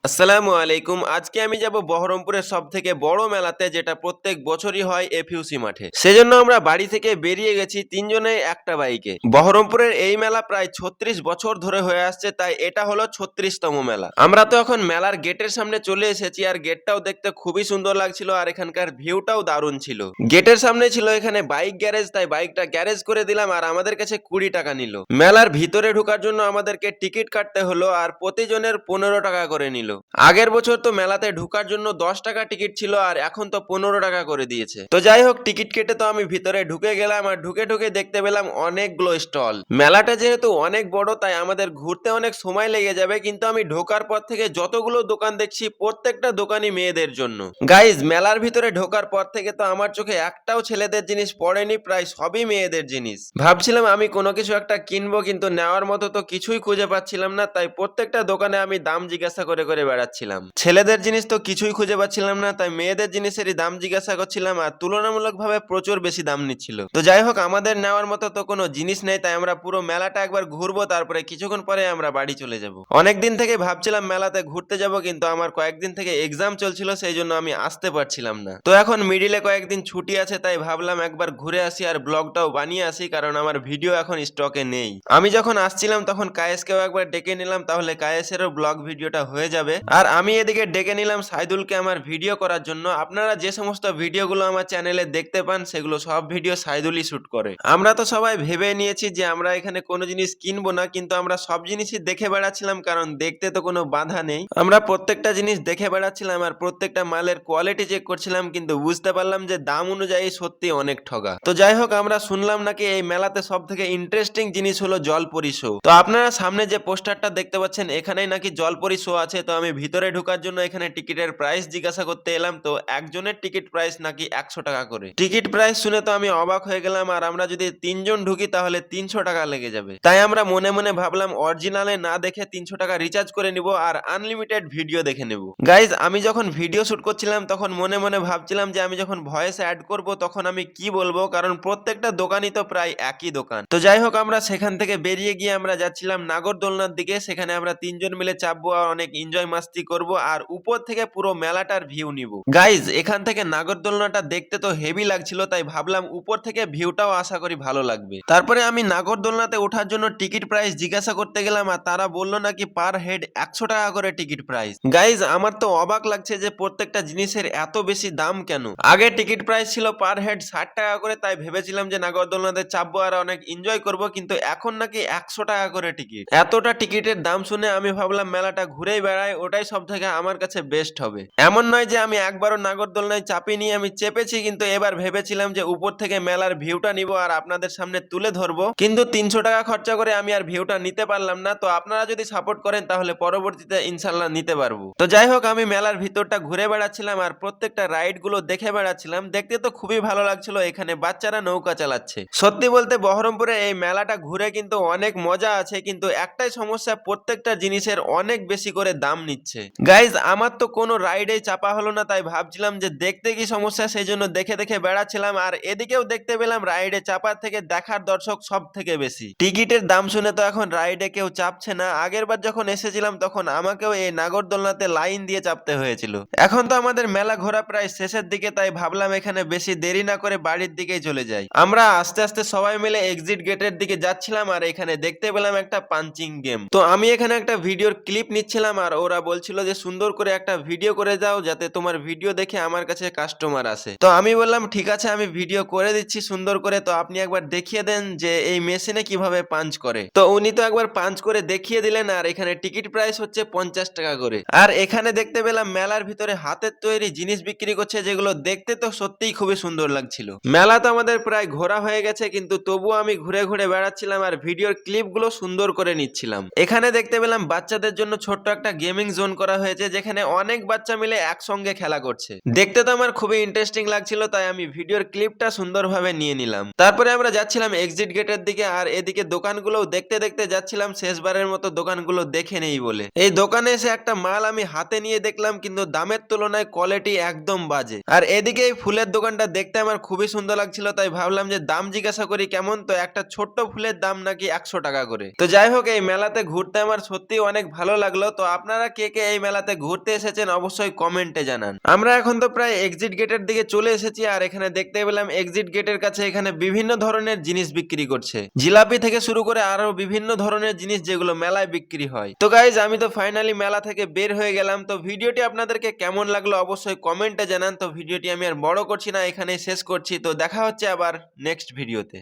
আসসালামু আলাইকুম। আজকে আমি যাব বহরমপুরের সবথেকে বড় মেলাতে, যেটা প্রত্যেক বছরই হয় এফইউসি মাঠে। সেজন্য আমরা বাড়ি থেকে বেরিয়ে গেছি তিনজনে একটা বাইকে। বহরমপুরের এই মেলা প্রায় ৩৬ বছর ধরে হয়ে আসছে, তাই এটা হলো ৩৬তম মেলা। আমরা তো এখন মেলার গেটের সামনে চলে এসেছি, আর গেটটাও দেখতে খুবই সুন্দর লাগছিল, আর এখানকার ভিউটাও দারুণ ছিল। গেটের সামনে ছিল এখানে বাইক গ্যারেজ, তাই বাইকটা গ্যারেজ করে দিলাম, আর আমাদের কাছে ২০ টাকা নিল। মেলার ভিতরে ঢোকার জন্য আমাদেরকে টিকিট কাটতে হলো, আর প্রতিজনের ১৫ টাকা করে নিল। আগের বছর তো মেলাতে ঢোকার জন্য ১০ টাকা টিকিট ছিল, আর এখন তো ১৫ টাকা করে দিয়েছে। তো যাই হোক, টিকিট কেটে তো আমি ভিতরে ঢুকে গেলাম, আর ঢুকে ঢুকে দেখতে পেলাম অনেকগুলো স্টল। মেলাটা যেহেতু অনেক বড়, তাই আমাদের ঘুরতে অনেক সময় লেগে যাবে, কিন্তু আমি ঢোকার পর থেকে যতগুলো দোকান দেখছি প্রত্যেকটা দোকানই মেয়েদের জন্য। গাইজ, মেলার ভিতরে ঢোকার পর থেকে তো আমার চোখে একটাও ছেলেদের জিনিস পড়েনি, প্রায় সবই মেয়েদের জিনিস। ভাবছিলাম আমি কোনো কিছু একটা কিনবো, কিন্তু নেওয়ার মতো তো কিছুই খুঁজে পাচ্ছিলাম না, তাই প্রত্যেকটা দোকানে আমি দাম জিজ্ঞাসা করে করে বেড়াচ্ছিলাম। ছেলেদের জিনিস তো কিছুই খুঁজে পাচ্ছিলাম না, তাই মেয়েদের জিনিসেরই দাম জিজ্ঞাসা করছিলাম, আর তুলনামূলকভাবে প্রচুর বেশি দাম নিচ্ছিল। তো যাই হোক, আমাদের নেওয়ার মতো তো কোনো জিনিস নেই, তাই আমরা পুরো মেলাটা একবার ঘুরবো, তারপরে কিছুক্ষণ পরে আমরা বাড়ি চলে যাব। অনেকদিন থেকে ভাবছিলাম মেলাতে ঘুরতে যাব, কিন্তু আমার কয়েকদিন থেকে এক্সাম চলছিল, সেই জন্য আমি আসতে পারছিলাম না। তো এখন মিডিলে কয়েকদিন ছুটি আছে, তাই ভাবলাম একবার ঘুরে আসি আর ব্লগটাও বানিয়ে আসি, কারণ আমার ভিডিও এখন স্টকে নেই। আমি যখন আসছিলাম তখন কায়েসকেও একবার ডেকে নিলাম, তাহলে কায়েসেরও ব্লগ ভিডিওটা হয়ে যাবে। আর আমি এদিকে ডেকে নিলাম সাইদুলকে আমার ভিডিও করার জন্য। আপনারা যে সমস্ত ভিডিওগুলো আমার চ্যানেলে দেখতে পান, সেগুলো সব ভিডিও সাইদুলই শুট করে। আমরা তো সবাই ভেবে নিয়েছি যে আমরা এখানে কোনো জিনিস কিনবো না, কিন্তু আমরা সব জিনিসই দেখে বেড়াচ্ছিলাম, কারণ দেখতে তো কোনো বাধা নেই। আমরা প্রত্যেকটা জিনিস দেখে বেড়াচ্ছিলাম, আর প্রত্যেকটা মালের কোয়ালিটি চেক করছিলাম, কিন্তু বুঝতে পারলাম যে দাম অনুযায়ী সত্যি অনেক ঠগা। তো যাই হোক, আমরা শুনলাম নাকি এই মেলাতে সব থেকে ইন্টারেস্টিং জিনিস হলো জলপরি শো। তো আপনারা সামনে যে পোস্টারটা দেখতে পাচ্ছেন, এখানেই নাকি জলপরি শো আছে। তো আমি ভিতরে ঢোকার জন্য এখানে টিকিটের প্রাইস জিজ্ঞাসা করতে এলাম, তো একজনের টিকিট প্রাইস নাকি ১০০ টাকা করে। টিকিট প্রাইস শুনে তো আমি অবাক হয়ে গেলাম, আর আমরা যদি তিনজন ঢুকি তাহলে ৩০০ টাকা লেগে যাবে। তাই আমরা মনে মনে ভাবলাম অরিজিনালে না দেখে ৩০০ টাকা রিচার্জ করে নিব, আর আনলিমিটেড ভিডিও দেখে নেব। গাইজ, আমি যখন ভিডিও শুট করছিলাম তখন মনে মনে ভাবছিলাম যে আমি যখন ভয়েস অ্যাড করব তখন আমি কি বলবো, কারণ প্রত্যেকটা দোকানই তো প্রায় একই দোকান। তো যাই হোক, আমরা সেখান থেকে বেরিয়ে গিয়ে আমরা যাচ্ছিলাম নাগরদোলনার দিকে। সেখানে আমরা তিনজন মিলে চাপবো, আর অনেক এনজয় মাস্তি করব, আর উপর থেকে পুরো মেলাটার ভিউ নিব। গাইজ, এখান থেকে নাগরদোলনাটা দেখতে তো হেভি লাগছিল, তাই ভাবলাম উপর থেকে ভিউটাও আশা করি ভালো লাগবে। তারপরে আমি নাগরদোলনাতে ওঠার জন্য টিকিট প্রাইস জিজ্ঞাসা করতে গেলাম, আর তারা বললো নাকি পার হেড ১০০ টাকা করে টিকিট প্রাইস। গাইজ, আমার তো অবাক লাগছে যে প্রত্যেকটা জিনিসের এত বেশি দাম কেন। আগে টিকিট প্রাইস ছিল পার হেড ৬০ টাকা করে, তাই ভেবেছিলাম যে নাগরদোলনাতে চাপবো আর অনেক এনজয় করব, কিন্তু এখন নাকি ১০০ টাকা করে টিকিট। এতটা টিকিটের দাম শুনে আমি ভাবলাম মেলাটা ঘুরেই বেড়াই, ওটাই সব থেকে আমার কাছে বেস্ট হবে। এমন নয় যে আমি একবারও নাগরদোলনায় চাপিনি, আমি চেপেছি, কিন্তু এবার ভেবেছিলাম যে উপর থেকে মেলার ভিউটা নিব আর আপনাদের সামনে তুলে ধরবো, কিন্তু ৩০০ টাকা খরচা করে আমি আর ভিউটা নিতে পারলাম না। তো আপনারা যদি সাপোর্ট করেন তাহলে পরবর্তীতে ইনশাল্লাহ নিতে পারবো। তো যাই হোক, আমি মেলার ভিতরটা ঘুরে বেড়াচ্ছিলাম, আর প্রত্যেকটা রাইড গুলো দেখে বেড়াচ্ছিলাম। দেখতে তো খুবই ভালো লাগছিল, এখানে বাচ্চারা নৌকা চালাচ্ছে। সত্যি বলতে বহরমপুরে এই মেলাটা ঘুরে কিন্তু অনেক মজা আছে, কিন্তু একটাই সমস্যা, প্রত্যেকটা জিনিসের অনেক বেশি করে দাম নিচ্ছে। গাইজ, আমার তো কোনো রাইডেই চাপা হলো না, তাই ভাবছিলাম যে দেখতে কি সমস্যা, সেই জন্য দেখে দেখে বেড়াচ্ছিলাম। আর এদিকেও দেখতে পেলাম রাইডে চাপার থেকে দেখার দর্শক সব থেকে বেশি। টিকিটের দাম শুনে তো এখন রাইডে কেউ চাপছে না। আগের বার যখন এসেছিলাম তখন আমাকেও এই নাগরদোলনাতে লাইন দিয়ে চাপতে হয়েছিল। এখন তো আমাদের মেলা ঘোরা প্রায় শেষের দিকে, তাই ভাবলাম এখানে বেশি দেরি না করে বাড়ির দিকেই চলে যাই। আমরা আস্তে আস্তে সবাই মিলে এক্সিট গেটের দিকে যাচ্ছিলাম, আর এখানে দেখতে পেলাম একটা পাঞ্চিং গেম। তো আমি এখানে একটা ভিডিওর ক্লিপ নিচ্ছিলাম, আর ওরা বলছিল যে সুন্দর করে একটা ভিডিও করে দাও, যাতে তোমার ভিডিও দেখে আমার কাছে কাস্টমার আসে। তো আমি বললাম ঠিক আছে, আমি ভিডিও করে দিচ্ছি সুন্দর করে, তো আপনি একবার দেখিয়ে দেন যে এই মেশিনে কিভাবে পাঞ্চ করে। তো উনি তো একবার পাঞ্চ করে দেখিয়ে দিলেন, আর এখানে টিকিট প্রাইস হচ্ছে ৫০ টাকা করে। আর এখানে দেখতে পেলাম মেলার ভিতরে হাতের তৈরি জিনিস বিক্রি করছে, যেগুলো দেখতে তো সত্যিই খুবই সুন্দর লাগছিল। মেলা তো আমাদের প্রায় ঘোরা হয়ে গেছে, কিন্তু তবুও আমি ঘুরে ঘুরে বেড়াচ্ছিলাম আর ভিডিওর ক্লিপ গুলো সুন্দর করে নিচ্ছিলাম। এখানে দেখতে পেলাম বাচ্চাদের জন্য ছোট্ট একটা গেমিং জোন করা হয়েছে, যেখানে অনেক বাচ্চা মিলে একসঙ্গে খেলা করছে। দেখতে তো আমার খুবই ইন্টারেস্টিং লাগছিল, তাই আমি ভিডিওর ক্লিপটা সুন্দরভাবে নিয়ে নিলাম। তারপরে আমরা যাচ্ছিলাম এক্সিট গেটের দিকে, আর এদিকে দোকানগুলো দেখতে দেখতে যাচ্ছিলাম, শেষবারের মতো দোকানগুলো দেখে নেই বলে। এই দোকানে এসে একটা মাল আমি হাতে নিয়ে দেখলাম, কিন্তু দামের তুলনায় কোয়ালিটি একদম বাজে। আর এদিকে এই ফুলের দোকানটা দেখতে আমার খুবই সুন্দর লাগছিল, তাই ভাবলাম যে দাম জিজ্ঞাসা করি কেমন। তো একটা ছোট্ট ফুলের দাম নাকি ১০০ টাকা করে। তো যাই হোক, এই মেলাতে ঘুরতে আমার সত্যি অনেক ভালো লাগলো। তো আপনারা কে কে এই মেলাতে ঘুরতে এসেছেন অবশ্যই কমেন্টে জানান। আমরা এখন তো প্রায় এক্সিট গেটের দিকে চলে এসেছি, আর এখানে দেখতে পেলাম এক্সিট গেটের কাছে এখানে বিভিন্ন ধরনের জিনিস বিক্রি করছে, জিলাপি থেকে শুরু করে আরো বিভিন্ন ধরনের জিনিস যেগুলো মেলায় বিক্রি হয়। তো গাইজ আমি তো ফাইনালি মেলা থেকে বের হয়ে গেলাম। তো ভিডিওটি আপনাদেরকে কেমন লাগলো অবশ্যই কমেন্টে জানান। তো ভিডিওটি আমি আর বড় করছি না, এখানেই শেষ করছি। তো দেখা হচ্ছে আবার নেক্সট ভিডিওতে।